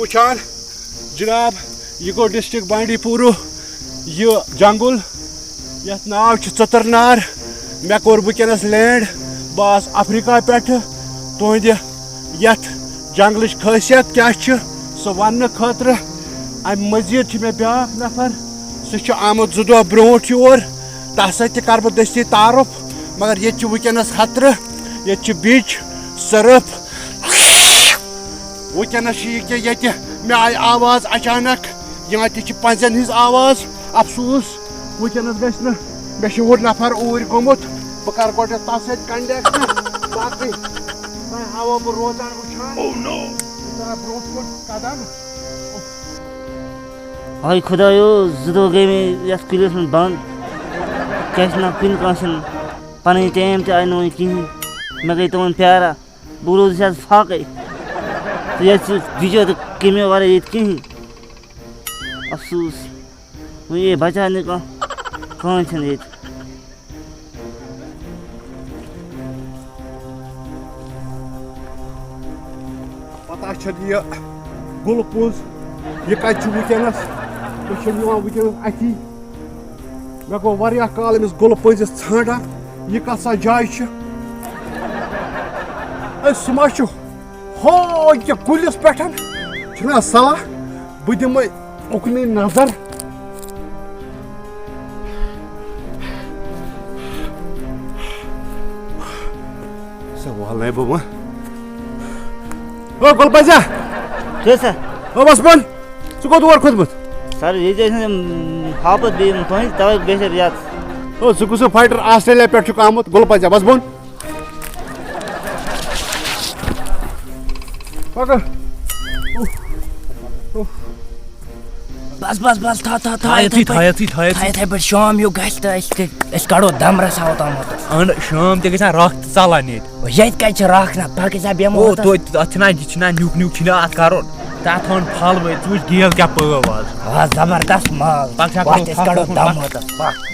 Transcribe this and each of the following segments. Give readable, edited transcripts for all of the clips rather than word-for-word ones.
وچھان جناب یہ گو ڈسٹرک بانڈی پورہ یہ جنگل یتھ ناو ژترنار مے کور ونکس لینڈ بہس افریقہ پہ تہند یتھ جنگلچ خاصیت کیا سہ ون خاطر ام مزید مے بیاکھ نفر سہ آمت 2 دۄہ برونٹھ یور تس سۭتۍ کر بہٕ دستی تعارف مگر یہ ونکس خطرہ یہ بیچ سرف ونکس یہ کہ یہ مے آئی آواز اچانک یہاں تہ پنزن ہز آواز افسوس ونکس گھس نا مے 4 نفر اوٗرۍ گوٚمُت بہٕ کر گۄڈٕ تس سۭتۍ کنڈیکٹ باقٕے تۄہہِ ہاوو بہٕ روزان وٕچھان برونٛٹھ کُن قدم ہاے خدایو 2 دۄہ گٔے مےٚ یتھ کُلِس منٛز بنٛد کیٛاہ چھِ نا کُنہِ کٲنٛسہِ پنٕنۍ ٹیم تہِ آیہِ نہٕ وۄنۍ کِہیٖنۍ مےٚ گٔے تِمن پیاران بہٕ روٗدُس حظ فاقے تہٕ ییٚتہِ چھِ بِچٲرۍ تہٕ کیٚمیو ورٲے ییٚتہِ کِہیٖنۍ افسوٗس وۄنۍ یے بچاے نہٕ کانٛہہ کٕہۭنۍ چھِنہٕ ییٚتہِ پتہ چھِ یہ گُلہٕ پوٚز یہ کتہِ چھُ ونکس تُہۍ چھِو یِوان ونکس اَتھی مےٚ گوٚو واریاہ کال أمِس گُلہٕ پٔنٛزِس ژھانڈان یہِ کتھ سا جاے چھِ سُہ ما چھُ ہو یہِ کُلِس پٮ۪ٹھ چھُنا صلاح بہٕ دِمے اُکنٕے نظر سا والے بہٕ وۄنۍ او گُلہٕ پٔنٛزا کیٛاہ سا او بس بۄن ژٕ کوٚت اور کھوٚتمُت سر ییٚتہِ ٲسۍ نہٕ ہاپت بیٚیہِ تُہٕنٛدۍ تَوَے بیٚیہِ یَتھ او ژٕ کُس فایٹر آسٹریلیا پٮ۪ٹھ چھُکھ آمُت گُلہٕ پٔنٛزا بس بۄن پکہ بس بس بس تھا یِتھٕے پٲٹھۍ شام ہیوٗ گژھِ تہٕ أسۍ کڑو دم رسا اوتامتھ شام تہِ گژھِ نا رکھ تہِ ژلان ییٚتہِ کتہِ چھِ رکھ نہ پکھ أسۍ بیٚہمو توتہِ اتھ چھُنا یہِ چھُنا نیُک نیُک چھُنا اتھ کرُن تتھ تھاوُن پھل وٲتۍ ژٕ وٕچھ گیل کیٛاہ پٲو آز زبردست مال پکھ سا أسۍ کڑو دم اوتس پکھ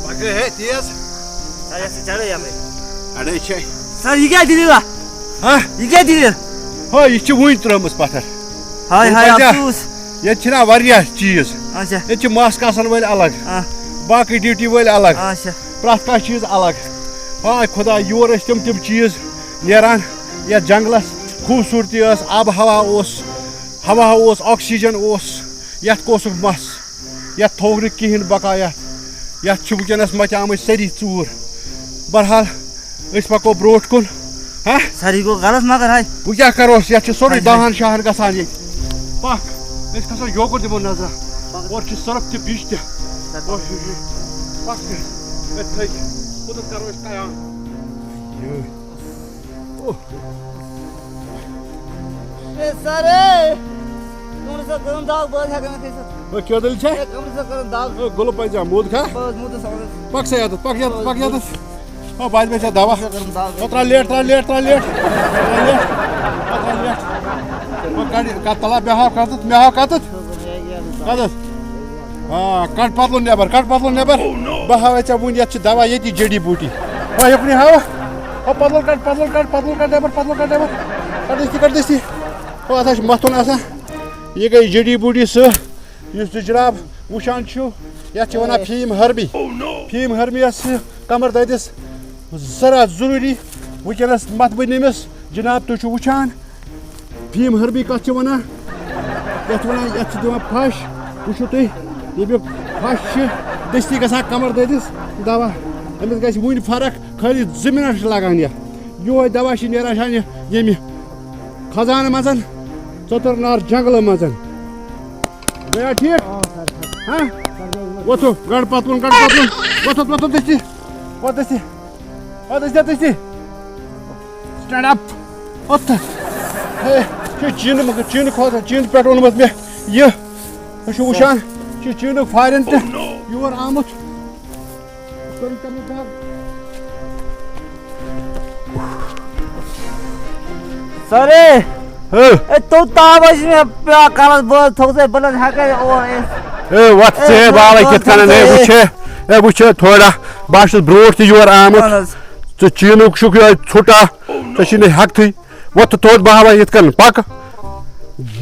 پکہ ہے تیز سر یَتھ چھِ چڑٲے یپٲرۍ اڑے چھے سر یہِ کیٛاہ دٔلیٖلا ہاں یہِ کیٛاہ دٔلیٖل ہو یہِ چھِ وٕنۍ ترٲمٕژ پتھر ہاے ہاے افسوٗس ییٚتہِ چھِنا واریاہ چیٖز اچھا ییٚتہِ چھِ مَس کاسن وٲلۍ الگ باقٕے ڈیوٹی وٲلۍ الگ اچھا پرٛٮ۪تھ کانٛہہ چیٖز الگ ہاے خۄدا یور ٲسۍ تِم چیٖز نیران یتھ جنگلس خوٗبصوٗرتی ٲس آبہٕ ہوا اوس آکسیجن اوس یتھ کوسُکھ مس یتھ تھوٚو نہٕ کِہیٖنۍ بقا یتھ چھِ ونکیٚنس مچیمٕتۍ سٲری ژوٗر بہرحال أسۍ پکو برونٛٹھ کُن ہاں سر یہِ گوٚو غلط مگر ہاے وۄنۍ کیٛاہ کروس یتھ چھِ سورُے دہن شہن گژھان ییٚتہِ پکھ أسۍ کھسو یوکُن دِمو نظرا اورٕ چھِ سرف تہِ بیٚچھ تہِ پکھ تھٔکۍ کوٚتَتھ کرو أسۍ قیام سر کمرٕ صٲب کٔرٕن دگ بہٕ حظ ہٮ۪کہٕ نہٕ کھٔسِتھ کیٛاہ دٔلیٖل چھے کمرٕ صٲب کٔرٕن دگ گُلہٕ پٔنٛزا موٗد کھا بہٕ حظ موٗدُس پک سا یتَتھ پک یتَتھ او بہٕ دِمے ژےٚ دوا کٔرٕن دگ ترٛا لیٹ تلا مےٚ ہاو کتَتھ ہاں کڑ پتلُن نٮ۪بر بہٕ ہاوے ژےٚ وٕنۍ یتھ چھِ دوا ییٚتی جڈی بوٗٹی ہو یُکنُے ہاوہ ہو پتلُن کڑ نٮ۪بر کڑ دٔستی ہو اتھ چھُ متھُن آسان یہِ گٔے جڈی بوٗٹی سُہ یُس تُہۍ جناب وٕچھان چھِو یتھ چھِ ونان فیٖم ہرمی یس کمر دٲدِس ذرا ضروٗری ونکیٚنس متھ بہٕ نٔمِس جناب تُہۍ چھِو وٕچھان فیٖم ہرمی کتھ چھِ ونان یتھ چھِ دِوان پھش وٕچھِو تُہۍ ییٚمیُک پھش چھِ دٔستی گژھان کمر دٲدِس دوا أمِس گژھِ وٕنۍ فرق خٲلی 2 مِنٹ چھِ لگان یِہوے دوا چھِ نیران شانہِ ییٚمہِ خزانہٕ منٛز ژترنار جنگلہٕ منٛز گٔیا ٹھیٖک ہاں وۄتھو گڑ پتلُن وۄتھ دٔستی سٹینڈ اپ اوٚتھ چیٖنہٕ پٮ۪ٹھ اوٚنمُت مےٚ یہِ تُہۍ چھِو وٕچھان یہِ چھُ چیٖنُک فارین تہِ یور آمُت سر توٚت تاپھ حظ چھِ مےٚ پیٚوان کلس بہٕ حظ تھوٚکُس بہٕ نہٕ حظ ہٮ۪کے اور وۄتھ ژٕ بالے کِتھ کٔنۍ وٕچھ اے وٕچھ تھوڑا بہٕ چھُس برونٛٹھ تہِ یور آمُت ژٕ چیٖنُک چھُکھ یہوے ژھوٚٹا ژےٚ چھُے نہٕ ہٮ۪کتھٕے وۄتھ تھوٚد بہٕ ہاوے یِتھ کٔنۍ پَکہٕ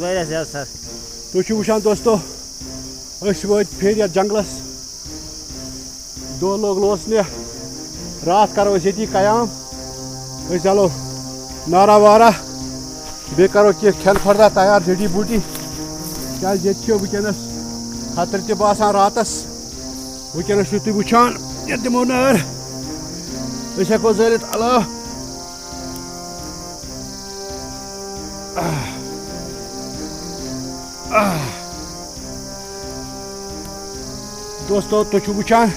واریاہ زیادٕ سر تُہۍ چھِو وٕچھان دوستو أسۍ وٲتۍ پھیرِ یتھ جنگلس دۄہ لوگ لوسنہِ راتھ کرو أسۍ ییٚتی قیام أسۍ زالو نارا وارا بیٚیہِ کرو کینٛہہ کھٮ۪ن خۄردہ تیار جڈی بوٗٹی کیٛازِ ییٚتہِ چھِ وٕنکیٚنس خطرٕ تہِ باسان راتس وٕنکیٚنس چھِو تُہۍ وٕچھان یتھ دِمو نار أسۍ ہٮ۪کو زٲلِتھ علاوٕ دوستو تُہۍ چھِو وٕچھان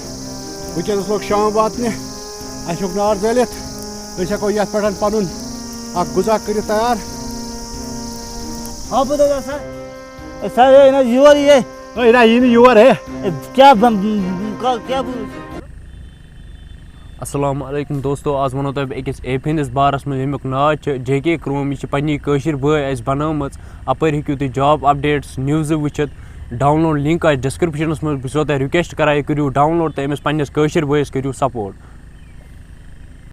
وٕنکیٚنس لوگ شام واتنہِ اَسہِ ہیوٚک نار زٲلِتھ أسۍ ہٮ۪کو یتھ پٮ۪ٹھ پنُن اکھ غذا کٔرِتھ تیار ہاں بتاؤ سر سر یہ نا یور یہ ہے نہ یی نہٕ یور ہے کیا کیا السلام علیکم دوستو آز ونو تۄہہِ بہٕ أکِس ایپ ہِنٛدِس بارس منٛز ییٚمیُک ناو چھُ جے کے کرٛوم یہِ چھِ پنٛنی کٲشِر بٲے اَسہِ بنٲومٕژ اپٲرۍ ہیٚکِو تُہۍ جاب اپڈیٹٕس نِوزٕ وٕچھِتھ ڈاوُن لوڈ لِنک آسہِ ڈِسکرپشنس منٛز بہٕ چھُسو تۄہہِ رِکویسٹ کران یہِ کٔرِو ڈاوُن لوڈ تہٕ أمِس پنٛنِس کٲشِر بٲیِس کٔرِو سپورٹ